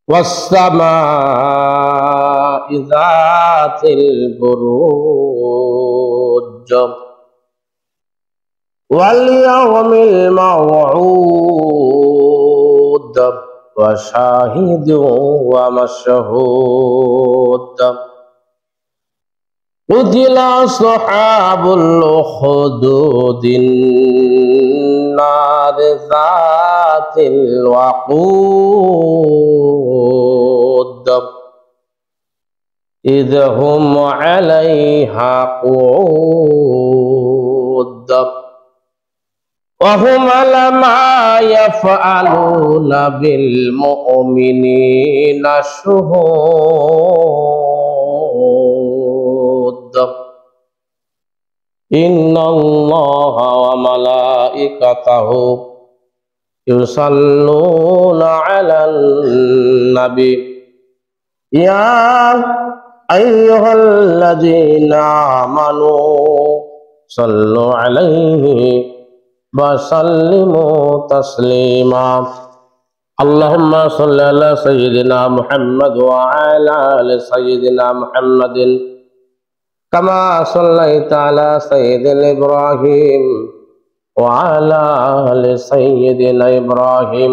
والسماء ذات البروج واليوم الموعود وشاهد ومشهود قتل أصحاب الأخدود النار ذات الوقود إذ هم عليها قعود وهم على ما يفعلون بالمؤمنين شهود إن الله وملائكته يصلون على النبي يا أيها الذين آمنوا صلوا عليه وسلموا تسليما اللهم صل على سيدنا محمد وعلى آل سيدنا محمد كما صليت على سيدنا إبراهيم وعلى آل سيدنا إبراهيم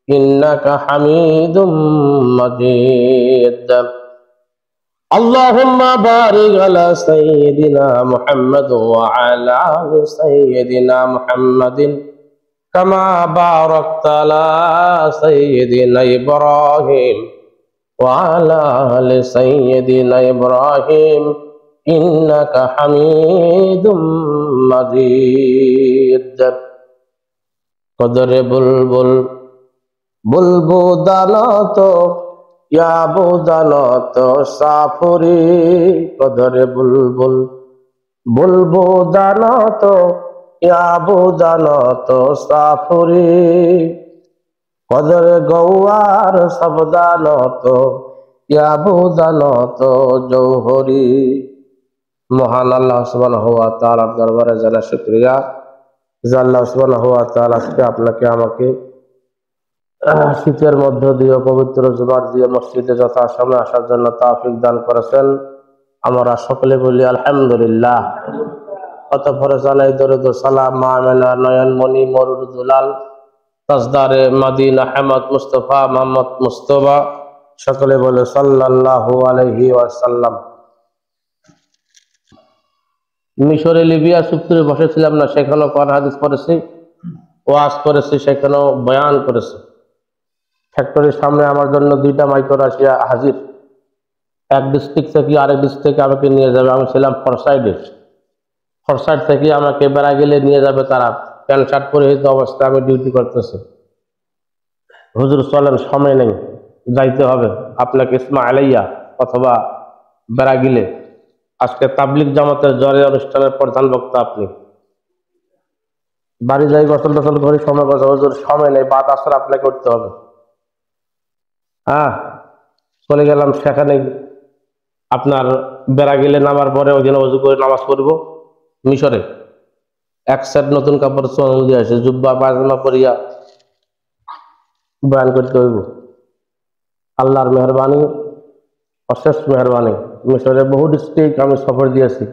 إنك حميد مجيد اللهم بارك على سيدنا محمد وعلى آل سيدنا محمد كما باركت على سيدنا إبراهيم وعلى آل سيدنا إبراهيم إنك حميد مجيد قدر بلبل بلبل داناتو या बुदानो तो साफुरी कदर बुलबुल बुलबु दानो तो या बुदानो तो साफुरी कदर गौआर सबदानो तो या बुदानो तो जौहरी महान अल्लाह सुब्हानाहु वा ताआला दरबारे जाना शुक्रिया যে আল্লাহ সুবহানাহু ওয়া তাআলা আজকে আপনাকে আমাকে শীতের মধ্য দিয়ে পবিত্র জুমার দিয়ে মসজিদে যথাসময়ে আসার জন্য তৌফিক দান করেছেন। আমরা সকলে বলি আলহামদুলিল্লাহ। অতঃপর জানাই দরুদ ও সালাম মা আমেনা নয়নমণি মরুর দুলাল তাজদারে মদিনা আহমদ মুস্তাফা মুহাম্মদ মুস্তাফা সকলে বলে সাল্লাল্লাহু আলাইহি ওয়াসাল্লাম। মিশরে লিবিয়া চুক্তিতে বসেছিলাম না, সেখানেও কোরআন হাদিস পড়েছি, ওয়াজ করেছি, সেখানেও বয়ান করেছি। ফ্যাক্টরির সামনে আমার জন্য 2টা মাইক্রো রাশিয়া হাজির, এক ডিস্ট্রিক্ট থেকে আরেক ডিস্ট্রিক্টে আমাকে নিয়ে যাবে। আমি ছিলাম ফরসাইডে, ফরসাইড থেকে আমাকে বেড়া গেলে নিয়ে যাবে তারা। প্যান্ট শার্ট পরিহিত অবস্থায় আমি ডিউটি করতেছি। হুজুর চলেন, সময় নেই, যাইতে হবে আপনাকে ইসমাইলিয়া অথবা বেড়া গিলে। আজকে তাবলিগ জামাতের জ্বরে অনুষ্ঠানের প্রধান বক্তা আপনি। বাড়ি যাই গোসল টোসল করি, সময় কথা হুজুর সময় নেই, বাদ আসর আপনাকে করতে হবে। চলে গেলাম সেখানে। আপনার বেড়া গেলে নামার পরে ওইখানে অজু করে নামাজ পড়ব। মিশরে এক সেট নতুন কাপড় চোন দিয়ে আসে, জুব্বা পায়জামা পরিয়া বয়ান করতে হইব। আল্লাহর মেহরবানি, অশেষ মেহরবানি। মিশরে বহু ডিস্ট্রিক্ট আমি সফর দিয়েছি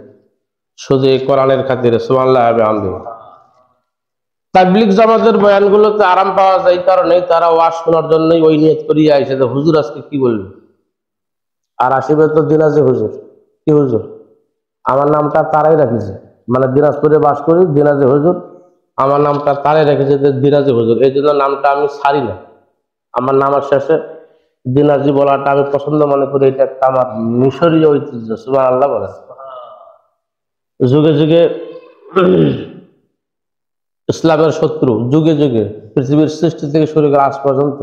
শুধু এই কোরআনের খাতিরে। সুবহানাল্লাহ বিহামদিহি। তাবলিগ জামাতের বয়ানগুলোতে আরাম পাওয়া যায়, এই কারণেই তারা ওয়াজ শোনার জন্যই ওই নিয়ত করিয়া আইসে যে হুজুর আজকে কি বলবে। আর আসিবে তো দিনাজে হুজুর। কি হুজুর? আমার নামটা তারাই রাখিছে, মানে দিনাজপুরে বাস করি, দিনাজে হুজুর। আমার নামটা তারাই রেখেছে যে দিনাজে হুজুর, এই জন্য নামটা আমি ছাড়ি না। আমার নামের শেষে দিনাজি বলাটা আমি পছন্দ মনে করি, এটা একটা আমার মিশরীয় ঐতিহ্য। সুবহানাল্লাহ বলে। যুগে যুগে ইসলামের শত্রু, যুগে যুগে পৃথিবীর সৃষ্টি থেকে শুরু করে আজ পর্যন্ত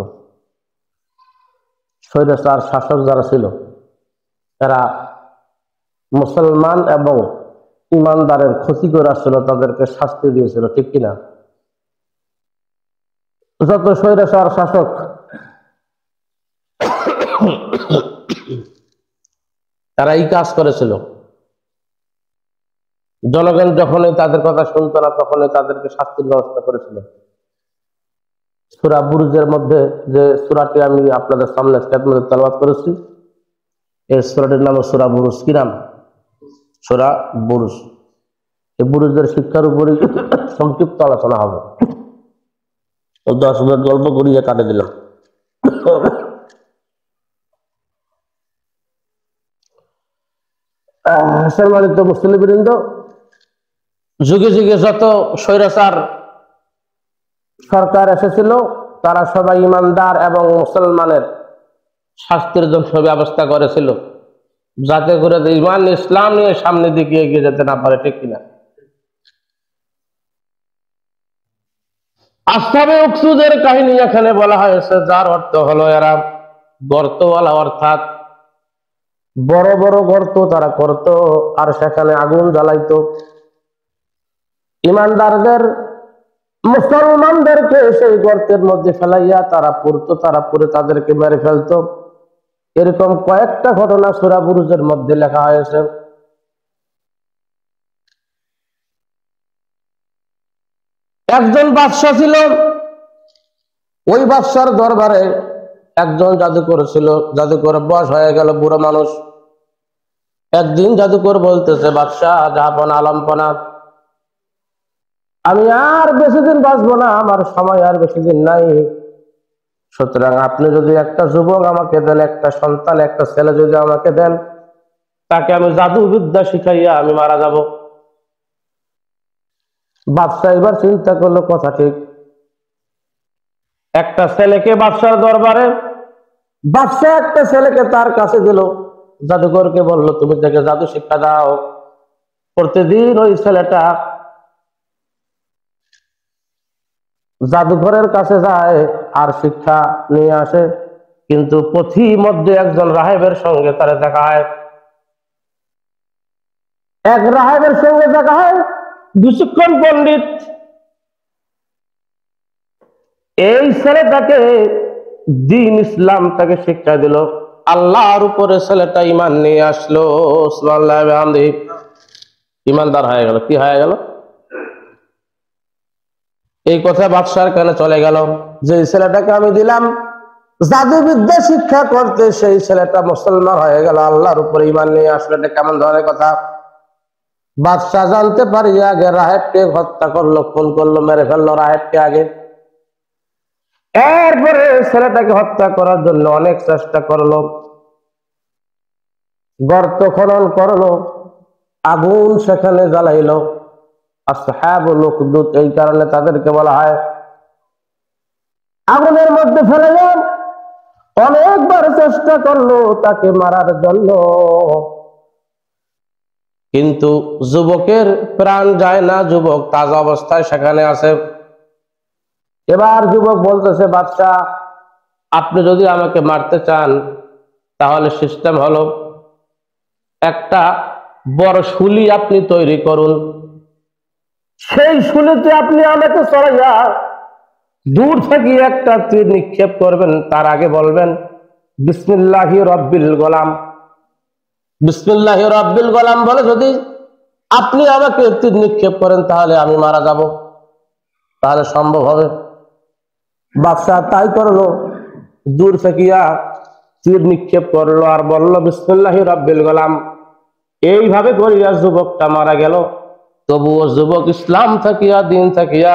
স্বৈরাচার শাসক যারা ছিল, এরা মুসলমান এবং ইমানদারের ক্ষতি করে আসছিল, তাদেরকে শাস্তি দিয়েছিল, ঠিক কিনা? যত স্বৈরাচার শাসক তারা এই কাজ করেছিল। জনগণ যখনই তাদের কথা শুনতো না, তখনই তাদেরকে শাস্তির ব্যবস্থা করেছিল। সূরা বুরুজের মধ্যে যে সূরাটি আমি আপনাদের সামনে তেলাওয়াত করেছি, এই সূরাটির নাম সূরা বুরুজ। কি নাম? সূরা বুরুজ। এই বুরুজের শিক্ষার উপরে সংক্ষিপ্ত আলোচনা হবে। 10 মিনিট গল্প করিয়ে কাটে দিলাম। সম্মানিত মুসলিমবৃন্দ, যুগে যুগে যত স্বৈরাচার সরকার এসেছিল তারা সবাই ইমানদার এবং মুসলমানের শাস্তির জন্য ব্যবস্থা করেছিল, যাতে করে ইমান ইসলাম নিয়ে সামনের দিকে এগিয়ে যেতে না পারে। ঠিক কিনা? আসহাবে উখদুদের কাহিনী এখানে বলা হয়েছে, যার অর্থ হলো এরা গর্তওয়ালা, অর্থাৎ বড় বড় গর্ত তারা করত আর সেখানে আগুন জ্বালাইতো। ইমানদারদের মুসলমানদেরকে সেই গর্তের মধ্যে ফেলাইয়া তারা পড়তো, তারা পড়ে তাদেরকে মেরে ফেলতো। এরকম কয়েকটা ঘটনা সূরা বুরুজের মধ্যে লেখা হয়েছে। একজন বাদশা ছিল, ওই বাদশার দরবারে একজন জাদুকর ছিল। জাদুকর বয়স হয়ে গেল, বুড়ো মানুষ। একদিন জাদুকর বলতেছে, বাদশাহ জাহাপনা আলমপনা, আমি আর বেশি দিন বাঁচবো না, আমার সময় আর বেশি দিন নাই। সুতরাং আপনি যদি একটা যুবক আমাকে দেন, একটা সন্তান, একটা ছেলে যদি আমাকে দেন, তাকে আমি জাদু বিদ্যা শিখাইয়া আমি মারা যাব। বাদশাহ এবার চিন্তা করলো, কথা ঠিক। একটা ছেলেকে বাদশার দরবারে, বাদশাহ একটা ছেলেকে তার কাছে দিল। জাদুকরকে বলল, তুমি তাকে জাদু শিক্ষা দাও। প্রতিদিন ওই ছেলেটা জাদুঘরের কাছে যায় আর শিক্ষা নিয়ে আসে। কিন্তু পথি মধ্যে একজন রাহেবের সঙ্গে তার দেখা হয়। এক রাহেবের সঙ্গে দেখা হয়, বিচক্ষণ পণ্ডিত। এই ছেলেটাকে দ্বীন ইসলাম তাকে শিক্ষা দিল। আল্লাহর উপরে ছেলেটা ইমান নিয়ে আসলো। সুবহানাল্লাহ বিহামদিহি, ইমানদার হয়ে গেল। কি হয়ে গেল? এই কথা বাদশার কানে চলে গেল যে ছেলেটাকে আমি দিলাম জাদুবিদ্যা শিক্ষা করতে, সেই ছেলেটা মুসলমান হয়ে গেল, আল্লাহর উপরে ইমান নিয়ে আসলো। এটা কেমন ধরনের কথা? বাদশাহ জানতে পারি আগে রাহেবকে হত্যা করলো, খুন করলো, মেরে ফেললো রাহেবকে আগে। এরপরে ছেলেটাকে হত্যা করার জন্য অনেক চেষ্টা করলো, গর্ত খনন করলো, আগুন সেখানে জ্বালাইলো। আসহাবুল উখদুদ, এই কারণে তাদেরকে বলা হয়। আগুনের মধ্যে ফেলাইলো, অনেকবার চেষ্টা করলো তাকে মারার জন্য, কিন্তু যুবকের প্রাণ যায় না। যুবক তাজা অবস্থায় সেখানে আছে। এবার যুবক বলতেছে, বাদশাহ আপনি যদি আমাকে মারতে চান তাহলে সিস্টেম হলো, একটা বড় শুলি আপনি তৈরি করুন। সেই শুলিতে আপনি আমাকে চড়াইয়া দূর থেকে একটা তীর নিক্ষেপ করবেন। তার আগে বলবেন বিসমিল্লাহি রব্বিল গোলাম। বিসমিল্লাহি রব্বিল গোলাম বলে যদি আপনি আমাকে তীর নিক্ষেপ করেন তাহলে আমি মারা যাব, তাহলে সম্ভব হবে। বাদশাহ তাই করলো, দূর থেকিয়া তীর নিক্ষেপ করলো আর বলল বিসমিল্লাহি রব্বিল গোলাম। এইভাবে করিয়া যুবকটা মারা গেল। তবুও যুবক ইসলাম থাকিয়া, দিন থাকিয়া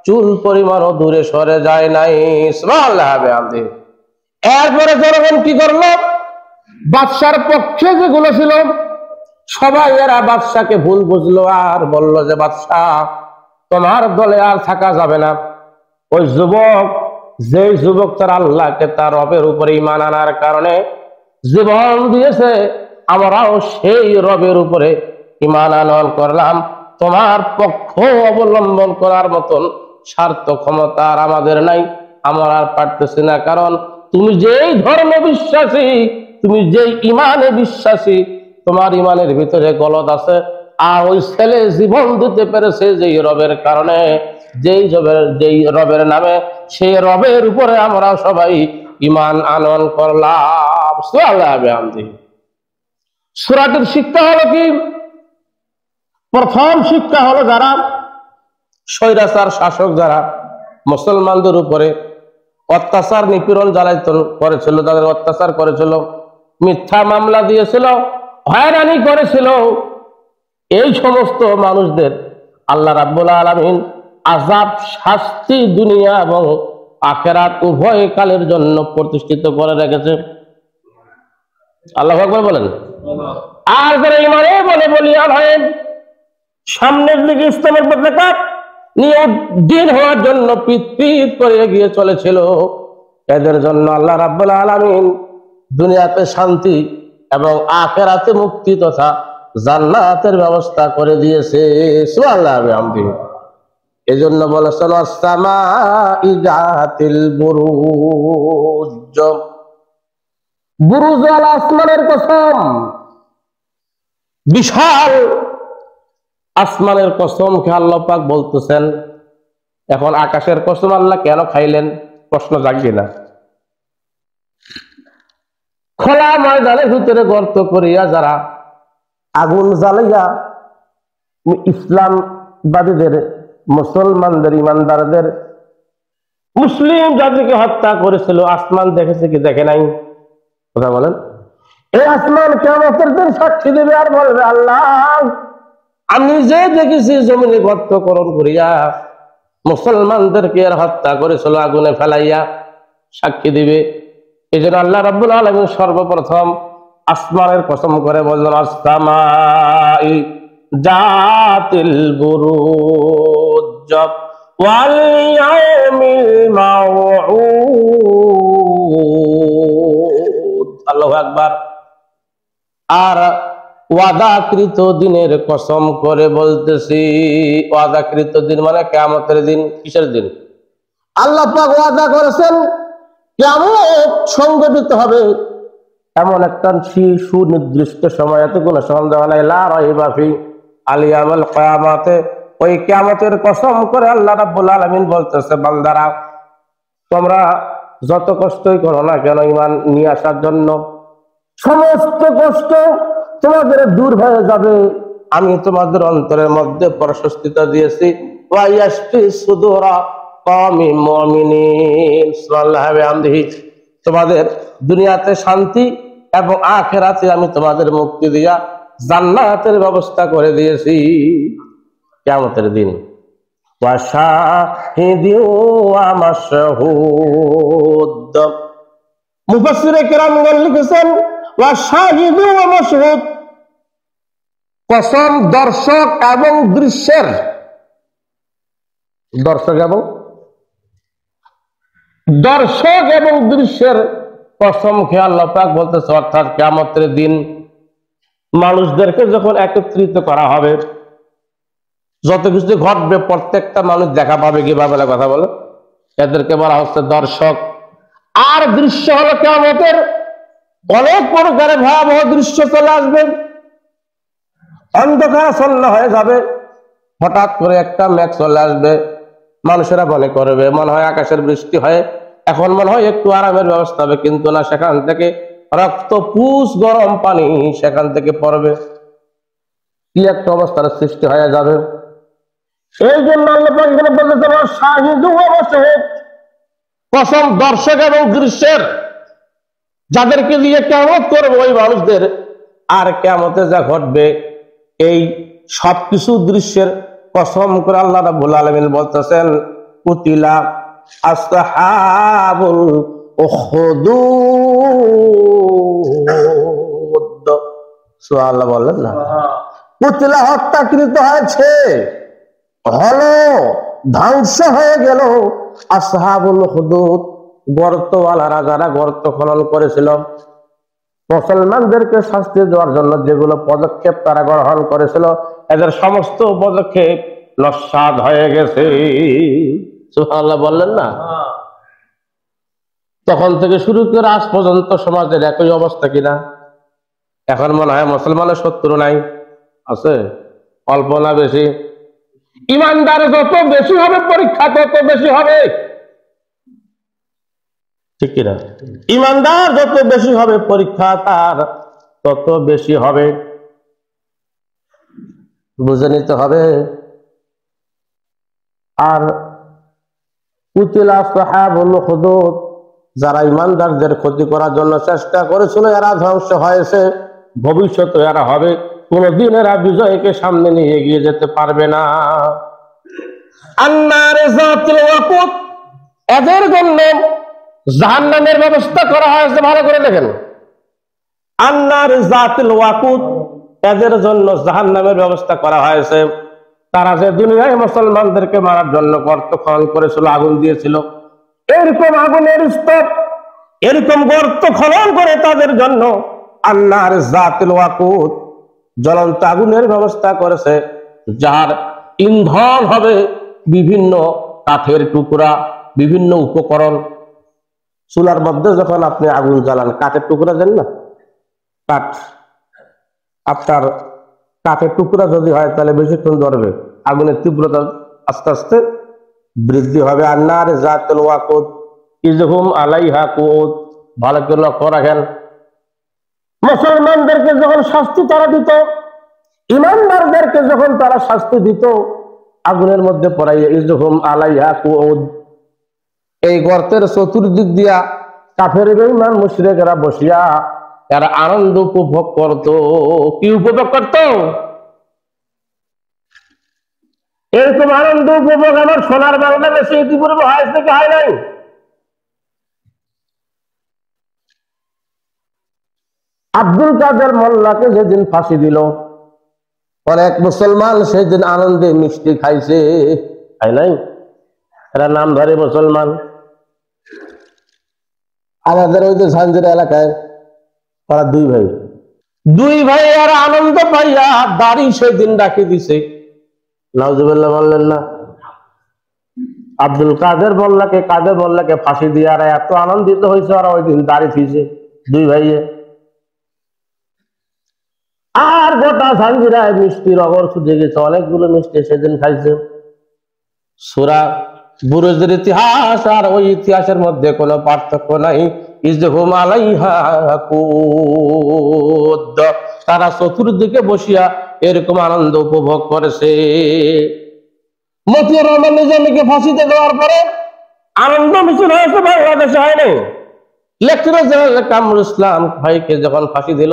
চুল পরিমাণও দূরে সরে যায় নাই। সুবহানাল্লাহ বিহামদিহি। এরপরে জনগণ কি করলো? বাদশার পক্ষে যেগুলো ছিল সবাই এরা বাদশাকে ভুল বুঝলো আর বলল যে বাদশাহ তোমার দলে আর থাকা যাবে না। ওই যুবক, যেই যুবক তার আল্লাহকে, তার রবের উপরে ঈমান আনার কারণে জীবন দিয়েছে, আমরাও সেই রবের উপরে ঈমান আনয়ন করলাম। তোমার পক্ষ অবলম্বন করার মতন স্বার্থ ক্ষমতা আর আমাদের নাই, আমরা আর পারতেছি না। কারণ তুমি যেই ধর্মে বিশ্বাসী, তুমি যেই ঈমানে বিশ্বাসী, তোমার ঈমানের ভিতরে গলদ আছে। আর ওই ছেলে জীবন দিতে পেরেছে যেই রবের কারণে, যেই রবের নামে, সেই রবের উপরে আমরা সবাই ঈমান আনয়ন করলাম। সুবহানাল্লাহ বিহামদিহি। সূরাটির শিক্ষা হলো কি? প্রথম শিক্ষা হলো, যারা স্বৈরাচার শাসক, যারা মুসলমানদের উপরে অত্যাচার নিপীড়ন জ্বালাতন করেছিল, তাদের অত্যাচার করেছিল, মিথ্যা মামলা দিয়েছিল, হয়রানি করেছিল। এই সমস্ত মানুষদের আল্লাহ রাব্বুল আলামিন আযাব শাস্তি দুনিয়া এবং আখিরাত উভয় কালের জন্য প্রতিষ্ঠিত করে রেখেছে। আল্লাহু আকবার বলেন। আর যারা ইমানে বলে বলিয়ান হয়, সামনের দিকে ইসলামের পতাকা নিয়ে দিন হওয়ার জন্য পিত পিত করে এগিয়ে চলেছিল, এদের জন্য আল্লাহ রাব্বুল আলামিন দুনিয়াতে শান্তি এবং আখিরাতে মুক্তি তথা জান্নাতের ব্যবস্থা করে দিয়েছে। সুবহানাল্লাহ বিহামদিহি। এজন্য বলেছেন আসসামাই যাতিল বুরুজ, বুরুজ আল আসমানের কসম, বিশাল আসমানের কসম কে আল্লাহ পাক বলতেছেন। এখন আকাশের কসম আল্লাহ কেন খাইলেন প্রশ্ন জাগবে না? খোলা ময়দানের ভিতরে গর্ত করিয়া যারা আগুন জ্বালাইয়া ইসলামবাদীদের, মুসলমানদের, ইমানদারদের, মুসলিম জাতিকে হত্যা করেছিল, আসমান দেখেছে কি দেখে নাই? কথা বলেন। এই আসমান কিয়ামতের দিন সাক্ষী দেবে আর বলবে, আল্লাহ আমি যে দেখেছি জমিনে গর্তকরণ করিয়া মুসলমানদেরকে আর হত্যা করেছিল আগুনে ফেলাইয়া, সাক্ষী দিবে। এই জন্য আল্লাহ রাব্বুল আলামিন সর্বপ্রথম আসমানের কসম করে বললেন আসসামাই যাতিল বুরুজ ওয়াল ইয়াউমিল মাউউদ। আল্লাহু আকবার। আর ওয়াদাকৃত দিনের কসম করে বলতেছি। ওয়াদাকৃত দিন মানে কিয়ামতের দিন। কিসের দিন? আল্লাহ পাক ওয়াদা করেছেন কিয়ামত সংঘটিত হবে এমন একটা সুনির্দিষ্ট সময়, এত কোনো সন্দেহ নাই। লা রাইবা ফি আলিয়ামুল কিয়ামাতে, ওই কিয়ামতের কসম করে আল্লাহ রাব্বুল আলামিন বলতেছে, বান্দারা তোমরা যত কষ্টই করো না কেন ঈমান নিয়ে আসার জন্য, সমস্ত কষ্ট তোমাদের দূর হয়ে যাবে। আমি তোমাদের অন্তরের মধ্যে প্রশস্তিতা দিয়েছি। ওয়া ইয়াশফি সুদুরা কওমিন মুমিনিন। সুবহানাল্লাহি ওয়া বিহামদিহি। তোমাদের দুনিয়াতে শান্তি এবং আখিরাতে আমি তোমাদের মুক্তি দিয়া জান্নাতের ব্যবস্থা করে দিয়েছি কিয়ামতের দিন। ওয়া শাহিদিন ওয়া মাশহুদ। মুফাসসিরে কেরামগণ লিখেছেন ওয়া শাহিদু ওয়া মাশহুদ, কসম দর্শক এবং দৃশ্যের। দর্শক এবং দৃশ্যের কসম খেয়ে আল্লাহ পাক বলতেছে, অর্থাৎ কিয়ামতের দিন মানুষদেরকে যখন একত্রিত করা হবে, যত কিছু ঘটবে প্রত্যেকটা মানুষ দেখা পাবে। কিভাবে কথা বলে? এদেরকে বলা হচ্ছে দর্শক। আর দৃশ্য হলো কিয়ামতের অনেক প্রকারে ভয়াবহ দৃশ্য চলে আসবে। অন্ধকারাচ্ছন্ন হয়ে যাবে, হঠাৎ করে একটা মেঘ চলে আসবে, মানুষেরা মনে করবে মনে হয় আকাশের বৃষ্টি হয়, এখন মনে হয় একটু আরামের ব্যবস্থা হবে, কিন্তু না, সেখান থেকে রক্তপুষ গরম পানি সেখান থেকে পড়বে। কি একটা অবস্থার সৃষ্টি হয়ে যাবে। এই জন্য আল্লাহ পাক এখানে বলতেছেন শাহিদু ওয়া মাশহুদ, কসম দর্শক এবং দৃশ্যের, যাদেরকে দিয়ে কিয়ামত করবে ওই মানুষদের। আর কিয়ামতে যা ঘটবে এই সবকিছু দৃশ্যের কসম করে আল্লাহ রাব্বুল আলামিন বলতেছেন কুতিলা আসহাবুল উখদুদ। সুবহানাল্লাহ বললেন না? কুতিলা হত্যাকৃত হয়েছে, হলো ধ্বংস হয়ে গেল আসহাবুল উখদুদ, গর্তওয়ালারা, যারা গর্ত খনন করেছিল। মুসলমানদেরকে শাস্তি দেওয়ার জন্য যেগুলো পদক্ষেপ তারা গ্রহণ করেছিল, এদের সমস্ত পদক্ষেপ নস্যাৎ হয়ে গেছে। সুবহানাল্লাহ বললেন না? তখন থেকে শুরু করে আজ পর্যন্ত সমাজের একই অবস্থা কিনা? এখন মনে হয় মুসলমানের শত্রু নাই, আছে অল্প না বেশি। ইমানদার যত বেশি হবে পরীক্ষা তত বেশি হবে, ঠিক কিনা? ইমানদার যত বেশি হবে পরীক্ষা তার তত বেশি হবে, বুঝে নিতে হবে। আর কুতিলা আসহাবুল উখদুদ, যারা ইমানদারদের ক্ষতি করার জন্য চেষ্টা করেছিল এরা ধ্বংস হয়েছে, ভবিষ্যতে এরা হবে, কোনদিন এরা বিজয়কে সামনে নিয়ে এগিয়ে যেতে পারবে না। আন্নারে যাতিল ওয়াকুদ, এদের জন্য জাহান্নামের ব্যবস্থা করা হয়েছে। ভালো করে দেখেন, আন্নারে যাতিল ওয়াকুদ, এদের জন্য জাহান্নামের ব্যবস্থা করা হয়েছে। তারা যে দুনিয়ায় মুসলমানদেরকে মারার জন্য গর্ত খনন করেছিল, আগুন দিয়েছিল, এরকম আগুনের স্তূপ, এরকম গর্ত খনন করে তাদের জন্য আন্নার যাতিল ওয়াকুদ, জ্বলন্ত আগুনের ব্যবস্থা করেছে, যার ইন্ধন হবে বিভিন্ন কাঠের টুকরা, বিভিন্ন উপকরণ। চুলার মধ্যে যখন আপনি আগুন জ্বালান, কাঠের টুকরা দেন না, কাঠ, আপনার কাঠের টুকরা যদি হয় তাহলে বেশিক্ষণ ধরবে, আগুনের তীব্রতা আস্তে আস্তে বৃদ্ধি হবে। আন্নার যাতিল ওয়াকুদ ইযহুম আলাইহা কুউদ। ভালো করে লক্ষ্য রাখেন, মুসলমানদেরকে যখন শাস্তি তারা দিত, ইমানদারদেরকে যখন তারা শাস্তি দিত, আগুনের মধ্যে পড়াইয়া ইযহুম আলাইহা কুউদ, এই গর্তের চতুর্দিক দিয়া কাফের বেঈমান মুশরিকরা বসিয়া এরা আনন্দ উপভোগ করত। কি উপভোগ করত? এরকম আনন্দ উপভোগ আমার সোনার বাংলাদেশে ইতিপূর্বে হয়েছে কি হয় নাই? আব্দুল কাদের মোল্লাকে যেদিন ফাঁসি দিল, অনেক মুসলমান সেদিন আনন্দে মিষ্টি খাইছে, খাই নাই? এরা নামধারী মুসলমান। আমাদের ওই যে ঝাঞ্জিরা এলাকায় তারা দুই ভাই আর আনন্দ পাইয়া দাড়ি সেদিন রাখি দিছে। নাউজুবিল্লাহ বললেন না? আব্দুল কাদের মোল্লাকে ফাঁসি দিয়ে আর এত আনন্দিত হয়েছে, আর ওই দিন দাড়ি থিয়েছে দুই ভাইয়ে। আর গোটা ঝাঞ্জিরায় মিষ্টির অগর ছুটে গেছে, অনেকগুলো মিষ্টি সেদিন খাইছে। সূরা বুরুজের ইতিহাস আর ওই ইতিহাসের মধ্যে কোনো পার্থক্য নাই। ইযহুম আলাইহা কুউদ, তারা চতুর্দিকে বসিয়া এরকম আনন্দ উপভোগ করেছে। মতিউর রহমান নিজামীকে ফাঁসিতে দেওয়ার পরে আনন্দ মিছিল হয়েছে, বাংলাদেশে হয়নি। লেফটেন্যান্ট জেনারেল কামরুল ইসলাম ভাইকে যখন ফাঁসি দিল,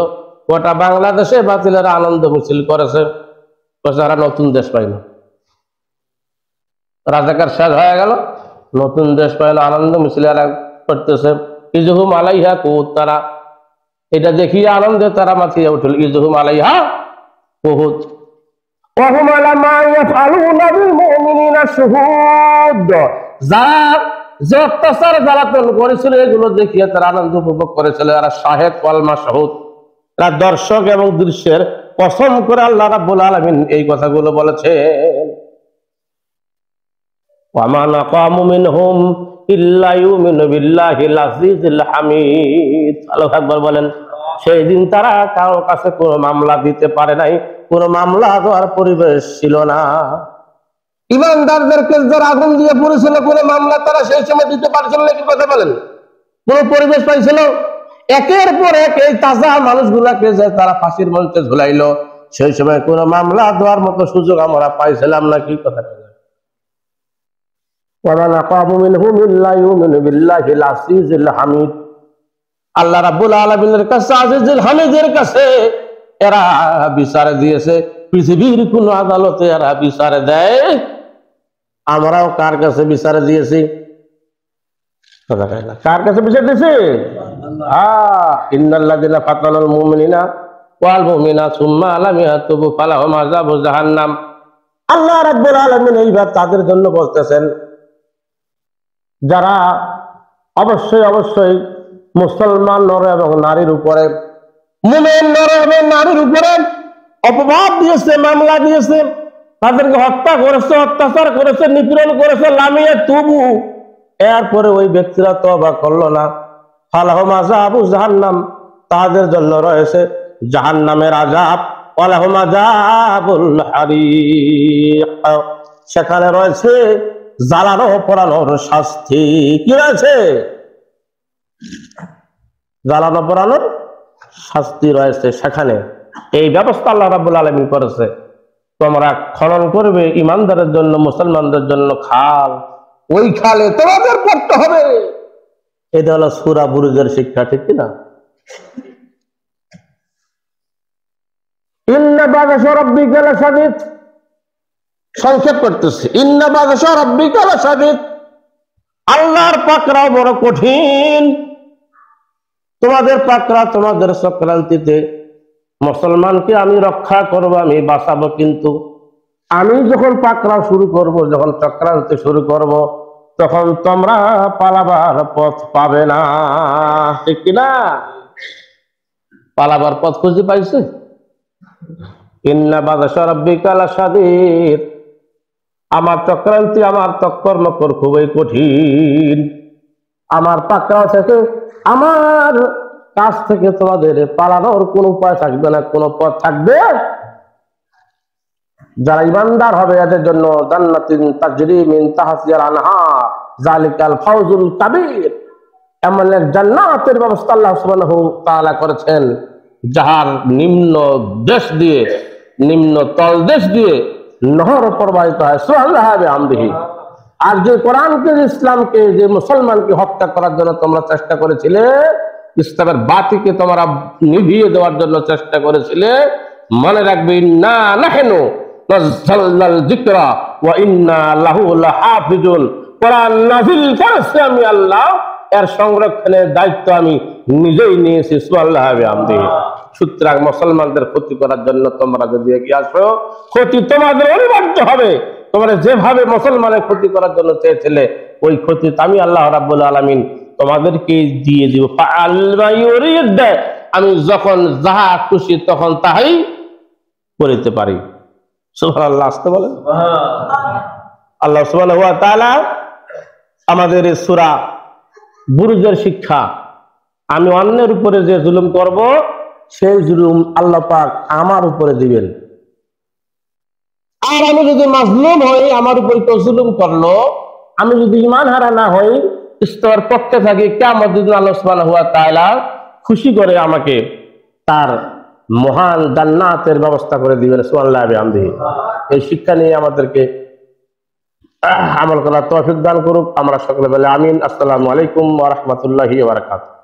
গোটা বাংলাদেশে বাতিলেরা আনন্দ মিছিল করেছে, তারা নতুন দেশ পাইল, রাজাকার শেষ হয়ে গেল, নতুন দেশ পাইল, আনন্দ মিছিল করতেছে। ইযহুম আলাইহা কুউদ, তারা এটা দেখিয়ে আনন্দে তারা মাথিয়ে উঠল। ইযহুম আলাইহা কুউদ ওয়াহুম আলা মা ইয়াফআলুনা বিল মুমিনিনা শুহুদ, যারা যে অত্যাচার জ্বালাতন করেছিল এগুলো দেখিয়ে তারা আনন্দ উপভোগ করেছিল। এরা শাহেদ ওয়াল মাশহুদ, এরা দর্শক এবং দৃশ্যের কসম করে আল্লাহ রাব্বুল আলামিন এই কথাগুলো বলেছেন। ওয়া মা নাকামু মিনহুম ইল্লা ইউমিনু বিল্লাহিল আজিজিল হামিদ। আল্লাহু আকবার বলেন। সেই দিন তারা কারোর কাছে কোনো মামলা দিতে পারে নাই, কোনো মামলা দেওয়ার পরিবেশ ছিল না। ইমানদারদেরকে যারা আগুন দিয়ে পড়েছিল, কোনো মামলা তারা সেই সময় দিতে পারছিল না। কি কথা বলেন? কোন পরিবেশ পাইছিল? একের পর এক এই তাজা মানুষগুলাকে যে তারা ফাঁসির মঞ্চে ঝুলাইলো, সেই সময় কোন মামলা দেওয়ার মতো সুযোগ আমরা পাইছিলাম না। কি কথা? আল্লাহ রাব্বুল আলামিনের কাছে, আজিজুল হামিদের কাছে এরা বিচার দিয়েছে। পৃথিবীর কোন আদালতে এরা বিচার দেয়? আমরাও কার কাছে বিচার দিয়েছি? কার কাছে বিচার দিয়েছি? ইন্নাল্লাযিনা ফাতানাল মুমিনিনা ওয়াল মুমিনাত সুম্মা লাম ইয়াতুবু ফালাহুম আযাবু জাহান্নাম। আল্লাহ রাব্বুল আলামিন এইবার তাদের জন্য বলতেছেন, যারা অবশ্যই মুসলমান নর এবং নারীর উপরে, মুমিন নর এবং নারীর উপরে অপবাদ দিয়েছে, মামলা দিয়েছে, তাদেরকে হত্যা করেছে, অত্যাচার করেছে, নিপীড়ন করেছে, লামিয়ে তবু এরপরে ওই ব্যক্তিরা তওবা করলো না, ফালাহুম আযাবু জাহান্নাম, তাদের জন্য রয়েছে জাহান্নামের আযাব, ওয়ালাহুম আযাবুল হারিক, সেখানে রয়েছে জ্বালানো পোড়ানোর শাস্তি। কি রয়েছে? জ্বালানো পোড়ানোর শাস্তি রয়েছে সেখানে। এই ব্যবস্থা আল্লাহ রাব্বুল আলামিন করেছে। তোমরা খনন করবে ইমানদারের জন্য, মুসলমানদের জন্য খাল, ওই খালে তোমাদের পড়তে হবে। এটা হলো সূরা বুরুজের শিক্ষা, ঠিক কিনা? ইন্না বাতাশা রাব্বিকা লাশাদীদ, সংক্ষেপ করতেছি, ইন্না বাতাশা রাব্বিকা লাশাদীদ, আল্লাহর পাকড়াও বড় কঠিন। তোমাদের পাকড়া, তোমাদের চক্রান্তিতে মুসলমানকে আমি রক্ষা করব, আমি বাঁচাবো, কিন্তু আমি যখন পাকড়াও শুরু করব, যখন চক্রান্ত শুরু করব, তখন তোমরা পালাবার পথ পাবে না, ঠিক কিনা? পালাবার পথ খুঁজে পাইছে? ইন্না বাতাশা রাব্বিকা লাশাদীদ, আমার চক্রান্তি, আমার তৎকর্মকর খুবই কঠিন। আমার পাকড়াও থেকে, আমার কাছ থেকে তোমাদের পালানোর কোনো উপায় থাকবে না, কোনো পথ থাকবে। যারা ইমানদার হবে এদের জন্য জান্নাতিন তাজরি মিন তাহতিহাল আনহার, যালিকাল ফাউজুল কাবীর, এমন এক জান্নাতের ব্যবস্থা আল্লাহ সুবহানাহু ওয়া তাআলা করেছেন, যাহার নিম্ন দেশ দিয়ে, নিম্ন তলদেশ দিয়ে নহর প্রবাহিত হয়। সুবহানাল্লাহি ওয়া বিহামদিহি। আর যে কোরআনকে, ইসলামকে, যে মুসলমানকে হত্যা করার জন্য তোমরা চেষ্টা করেছিলে, ইসলামের বাতিকে তোমরা নিভিয়ে দেওয়ার জন্য চেষ্টা করেছিলে, মনে রাখবে ইন্না নাহনু নাযালনাল যিকরা ওয়া ইন্না লাহু লাহাফিজুন, কোরআন নাযিল করেছি আমি আল্লাহ, এর সংরক্ষণের দায়িত্ব আমি নিজেই নিয়েছি। সুবহানাল্লাহি ওয়া বিহামদিহি। সুতরাং মুসলমানদের ক্ষতি করার জন্য তোমরা যদি এগিয়ে আসো, ক্ষতি তোমাদের অনিবার্য হবে। তোমরা যেভাবে মুসলমানের ক্ষতি করার জন্য চেয়েছিলে, ওই ক্ষতি আমি আল্লাহ রাব্বুল আলামিন তোমাদেরকে দিয়ে দিব। আমি যখন যাহা খুশি তখন তাহাই করিতে পারি। সুবহানাল্লাহ, আসতে বলেন। আল্লাহ সুবহানাহু ওয়া তাআলা আমাদের এই সূরা বুরুজের শিক্ষা, আমি অন্যের উপরে যে জুলুম করব, সেই জুলুম আল্লাহ পাক আমার উপরে দিবেন। আর আমি যদি মাজলুম হই, আমার উপর কেউ জুলুম করলো, আমি যদি ঈমান হারা না হই, ইসলামের পক্ষে থাকি, কিয়ামত দিন আল্লাহ সুবহানাহু ওয়া তাআলা খুশি করে আমাকে তার মহান জান্নাতের ব্যবস্থা করে দিবেন। সুবহানাল্লাহি ওয়া বিহামদিহি। এই শিক্ষা নিয়ে আমাদেরকে আমল করার তৌফিক দান করুক। আমরা সকলে বলে আমিন। আসসালামু আলাইকুম ওয়া রাহমাতুল্লাহি ওয়া বারাকাতুহু।